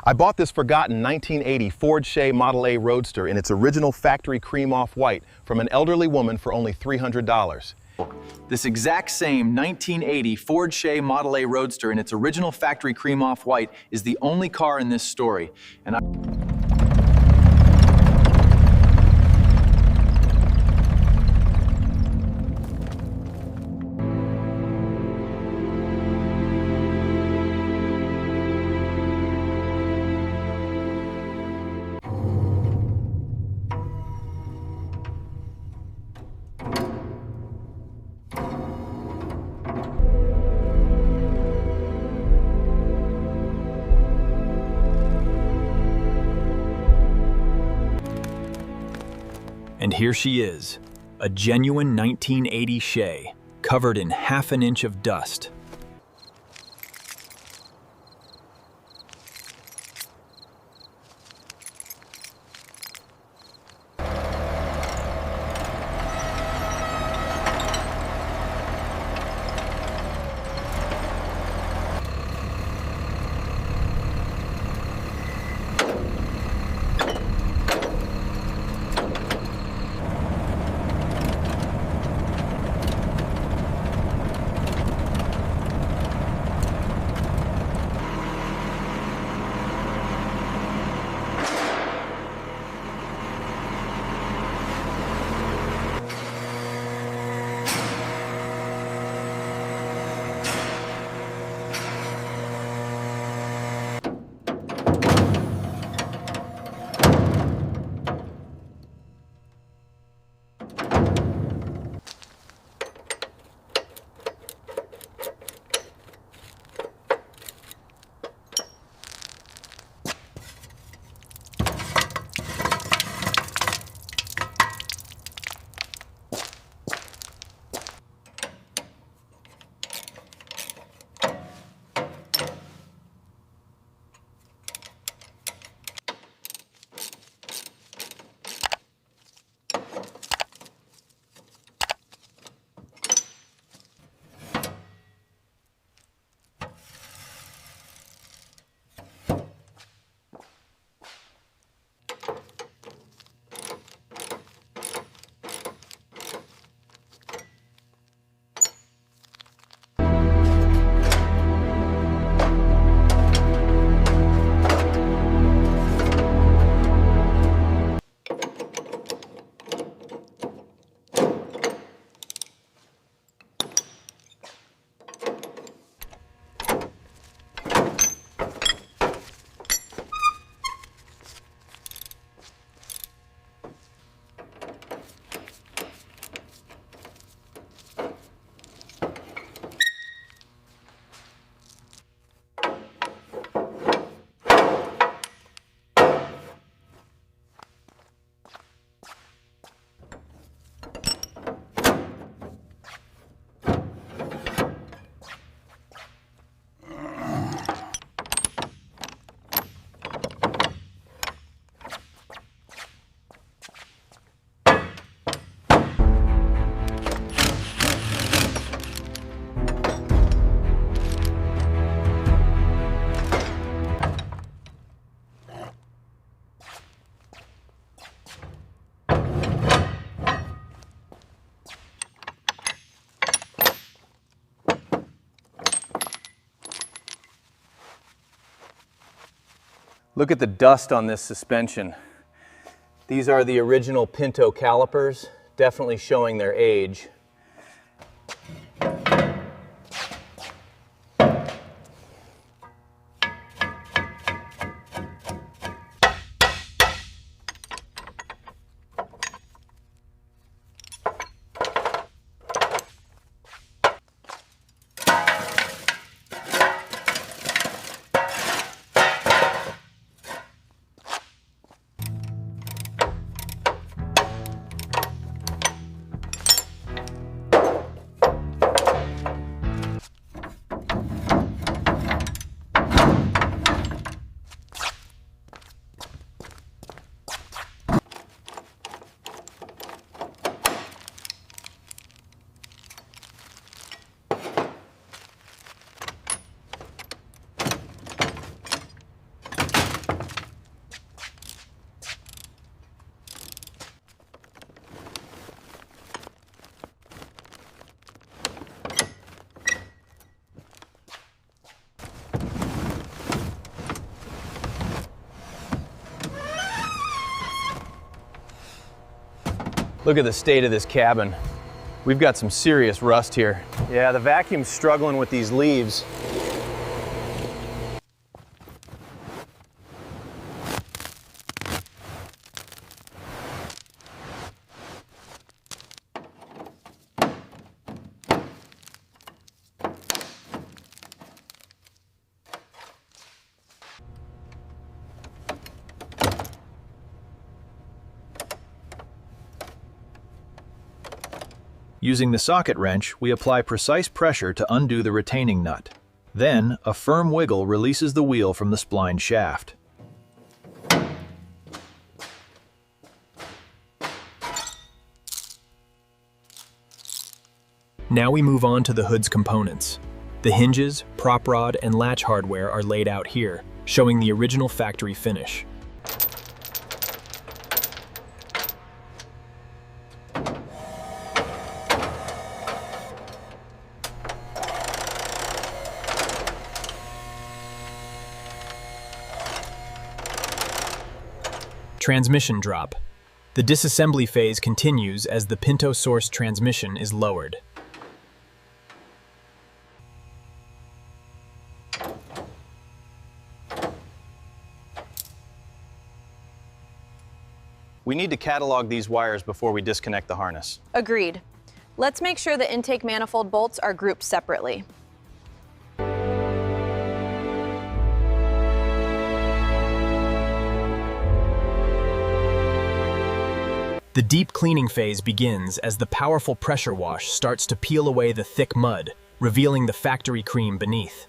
I bought this forgotten 1980 Ford Shay Model A Roadster in its original factory cream off-white from an elderly woman for only $300. This exact same 1980 Ford Shay Model A Roadster in its original factory cream off-white is the only car in this story. And here she is, a genuine 1980 Shay, covered in half an inch of dust. Look at the dust on this suspension. These are the original Pinto calipers, definitely showing their age. Look at the state of this cabin. We've got some serious rust here. Yeah, the vacuum's struggling with these leaves. Using the socket wrench, we apply precise pressure to undo the retaining nut. Then, a firm wiggle releases the wheel from the spline shaft. Now we move on to the hood's components. The hinges, prop rod, and latch hardware are laid out here, showing the original factory finish. Transmission drop. The disassembly phase continues as the Pinto source transmission is lowered. We need to catalog these wires before we disconnect the harness. Agreed. Let's make sure the intake manifold bolts are grouped separately. The deep cleaning phase begins as the powerful pressure wash starts to peel away the thick mud, revealing the factory cream beneath.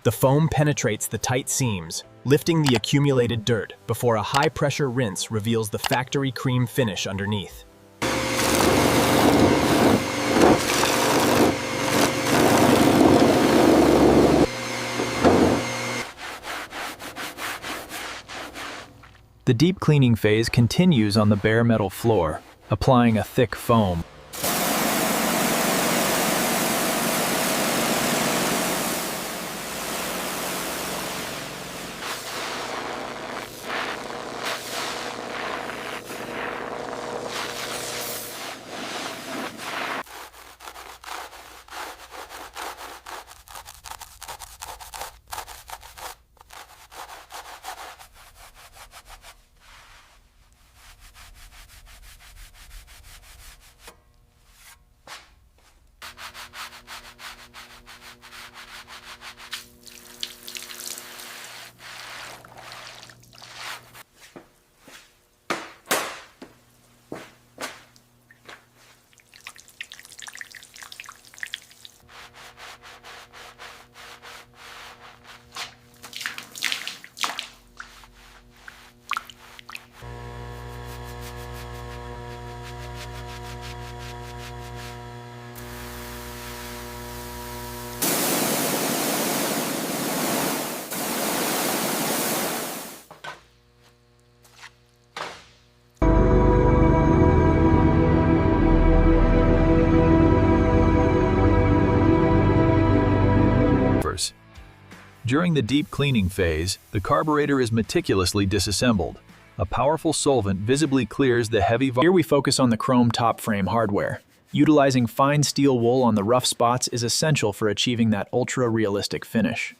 The foam penetrates the tight seams, lifting the accumulated dirt before a high-pressure rinse reveals the factory cream finish underneath. The deep cleaning phase continues on the bare metal floor, applying a thick foam. During the deep cleaning phase, the carburetor is meticulously disassembled. A powerful solvent visibly clears the heavy Here we focus on the chrome top frame hardware. Utilizing fine steel wool on the rough spots is essential for achieving that ultra-realistic finish.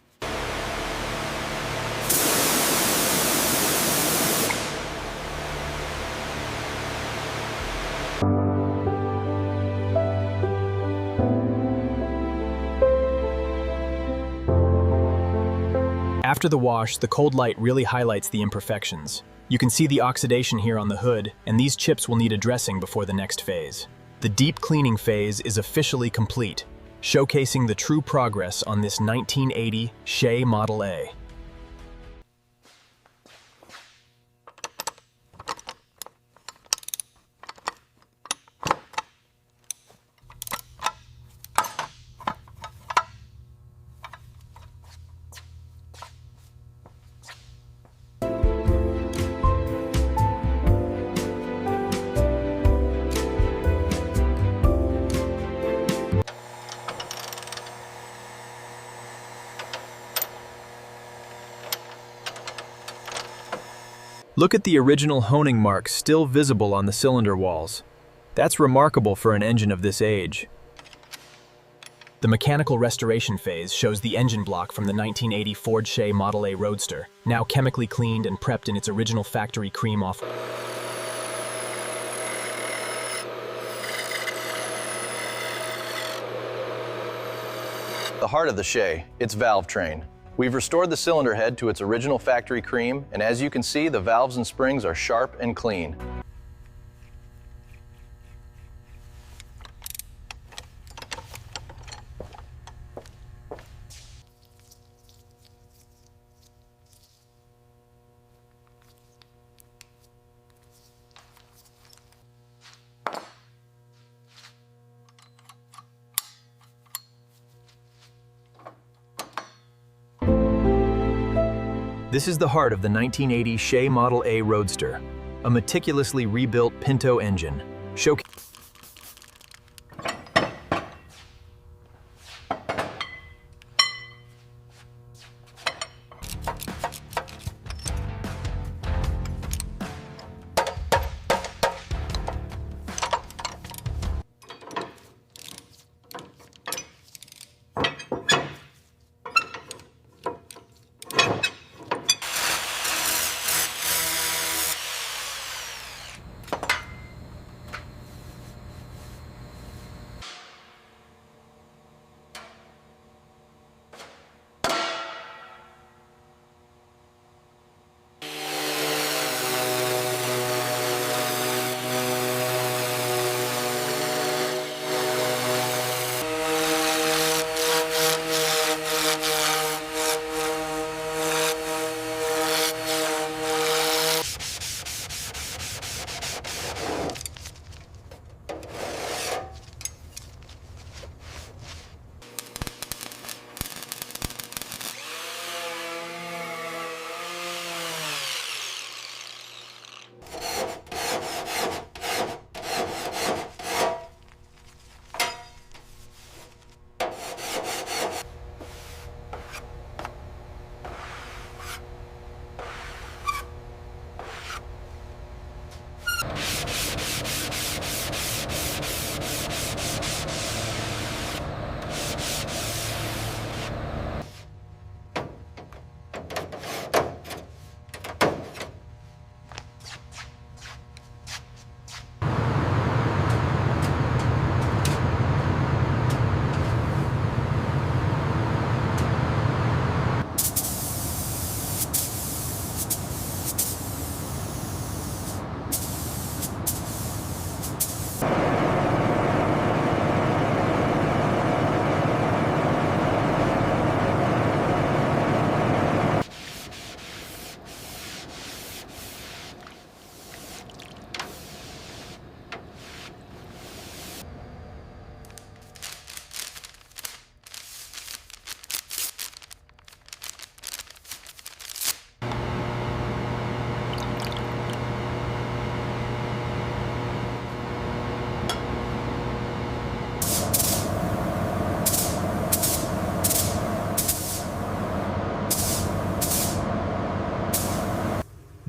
After the wash, the cold light really highlights the imperfections. You can see the oxidation here on the hood, and these chips will need addressing before the next phase. The deep cleaning phase is officially complete, showcasing the true progress on this 1980 Shay Model A. Look at the original honing marks still visible on the cylinder walls. That's remarkable for an engine of this age. The mechanical restoration phase shows the engine block from the 1980 Ford Shay Model A Roadster, now chemically cleaned and prepped in its original factory cream-off. The heart of the Shay, its valve train. We've restored the cylinder head to its original factory cream, and as you can see, the valves and springs are sharp and clean. This is the heart of the 1980 Shay Model A Roadster, a meticulously rebuilt Pinto engine.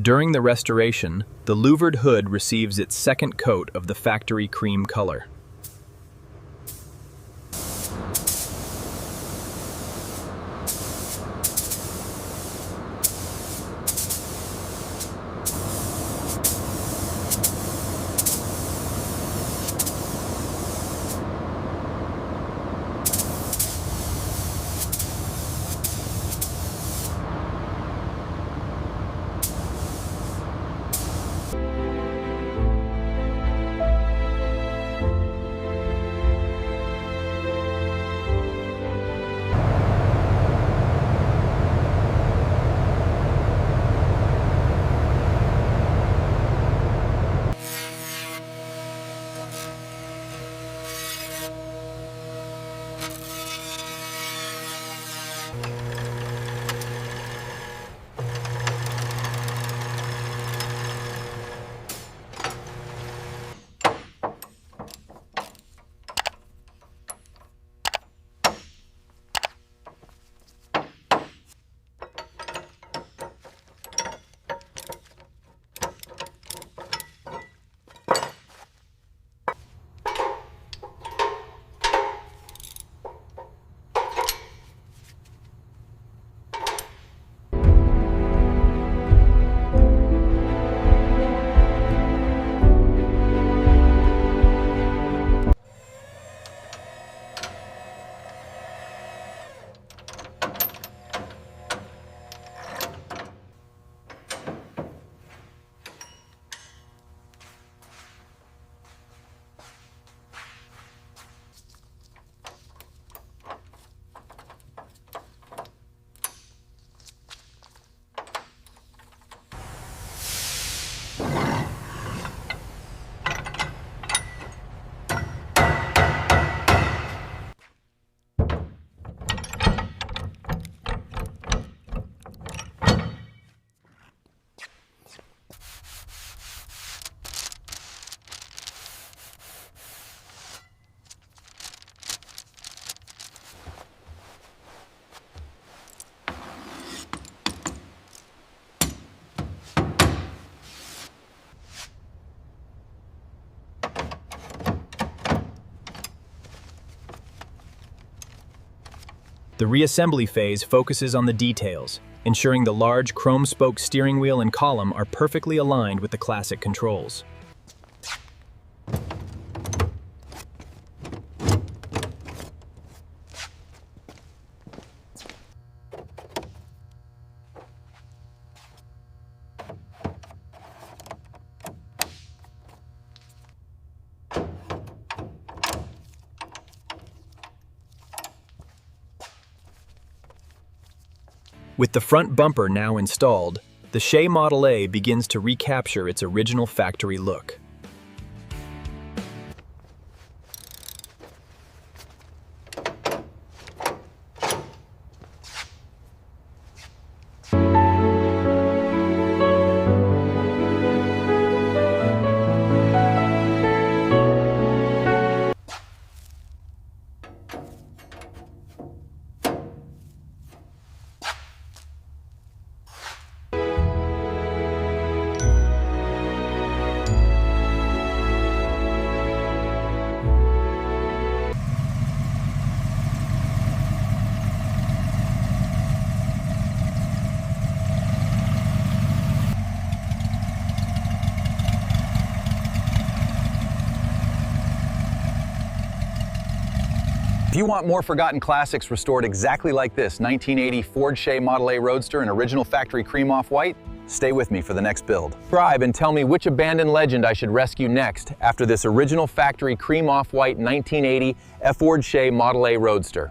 During the restoration, the louvered hood receives its second coat of the factory cream color. The reassembly phase focuses on the details, ensuring the large chrome spoke steering wheel and column are perfectly aligned with the classic controls. With the front bumper now installed, the Shay Model A begins to recapture its original factory look. If you want more forgotten classics restored exactly like this 1980 Ford Shay Model A Roadster in original factory cream off-white, stay with me for the next build. Subscribe and tell me which abandoned legend I should rescue next after this original factory cream off-white 1980 Ford Shay Model A Roadster.